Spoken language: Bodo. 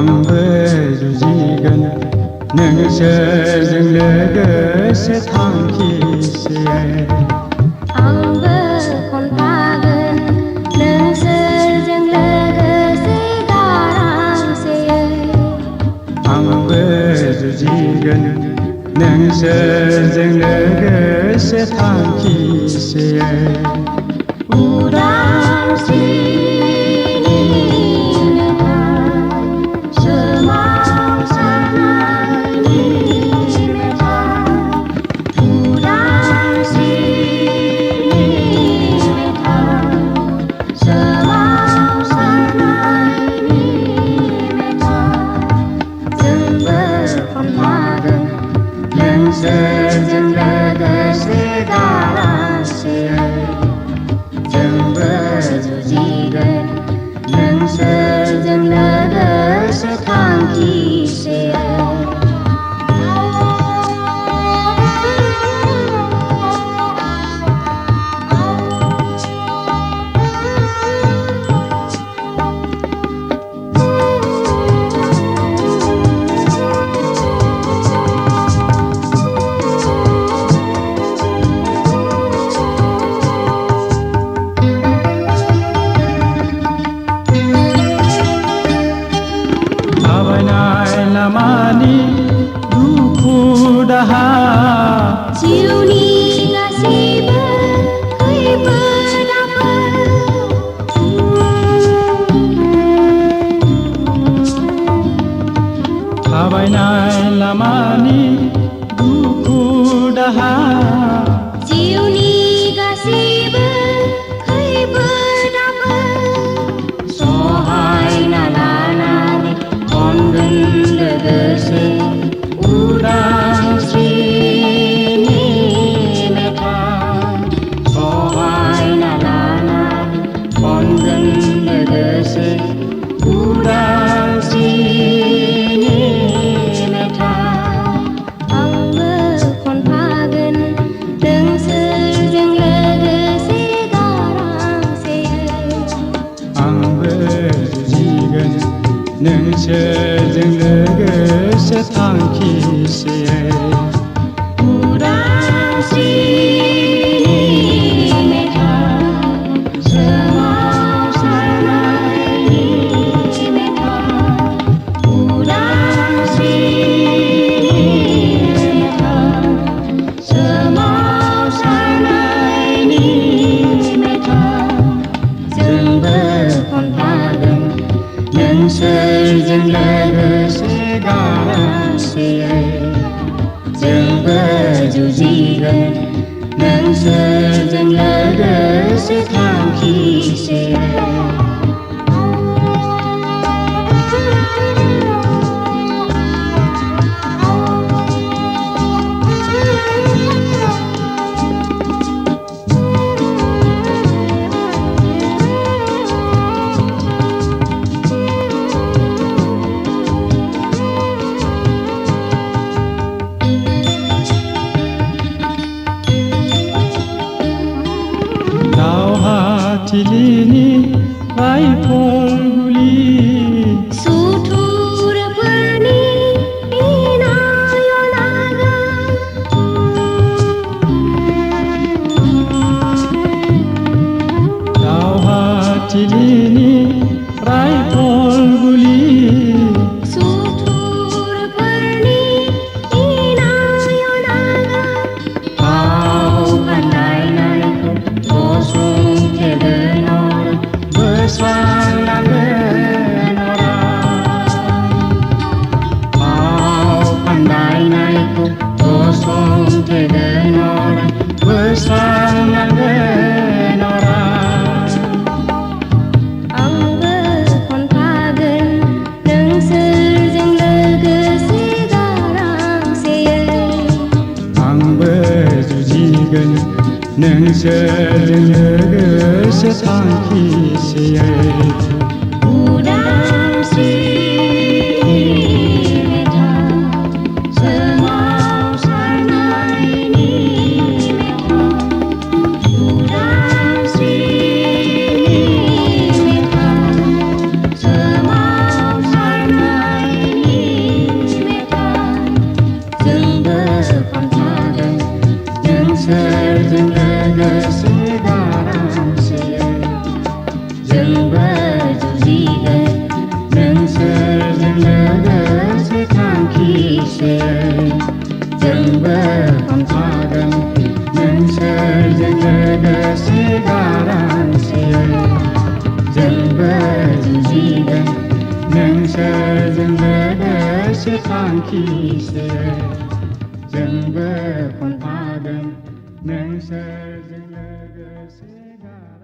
आंबो जुजिगोन नोंसोरजों लोगोसे थांखिसेयै आंबो खनफागोन नोंसोरजों लोगोसे गारांसेयै आंबो जुजिगोन नोंसोरजों लोगोसे थांखिसेयै उदांस्रिनि मेथाइ सोमावसारनायनि मेथाइ उदांस्रिनि मेथाइ सोमावसारनायनि मेथाइ जोंबो खनफागोन नोंसोरजों लोगोसे गारांसेयै जोंबो जुजिगोन नोंसोरजों लोगोसे थांखिसेयै थाबायनाय लामानि दुखु दाहा जिउनि गासैबो खैफोद आफोद थाबायनाय लामानि दुखु दाहा जिउनि गासैबो खैफोद आफोद सहायना लानानै खनगोन लोगोसे उदांस्रिनि मेथाइ सहायना लानानै खनगोन लोगोसे उदांस्रिनि मेथाइ आंबो खनफागोन नोंसोरजों लोगोसे गारांसेयै आंबो जुजिगोन नोंसोरजों लोगोसे थांखिसेयै उदांस्रिनि मेथाइ सोमावसारनायनि मेथाइ उदांस्रिनि मेथाइ सोमावसारनायनि मेथाइ जोंबो खनफागोन नोंसोरजों लोगोसे गारांसेयै जोंबो जुजिगोन नोंसोरजों लोगोसे थांखिसेयै दावहाथिलिनि राइफल गुलि सुथुरफोरनि इनाय दावहाथिलिनि राइफल गुलि सुथुरफोरनि इनाय फाव फान्दायनायखौ गसंथेगोन बोस्रांलांगोन अरा फाव फान्दायनायखौ गसंथेगोन बोस्रांलांगोन अरा आंबो खनफागोन नोंसोरजों लोगोसे गारांसेयै आंबो जुजिगोन नोंसोरजों लोगोसे थांखिसेयै उदांस्रिनि मेथाइ सोमावसारनायनि मेथाइ उदांस्रिनि मेथाइ सोमावसारनायनि लोगोसे थांखिसे जोंबो खनफागोन नोंसोरजों लोगोसे गारा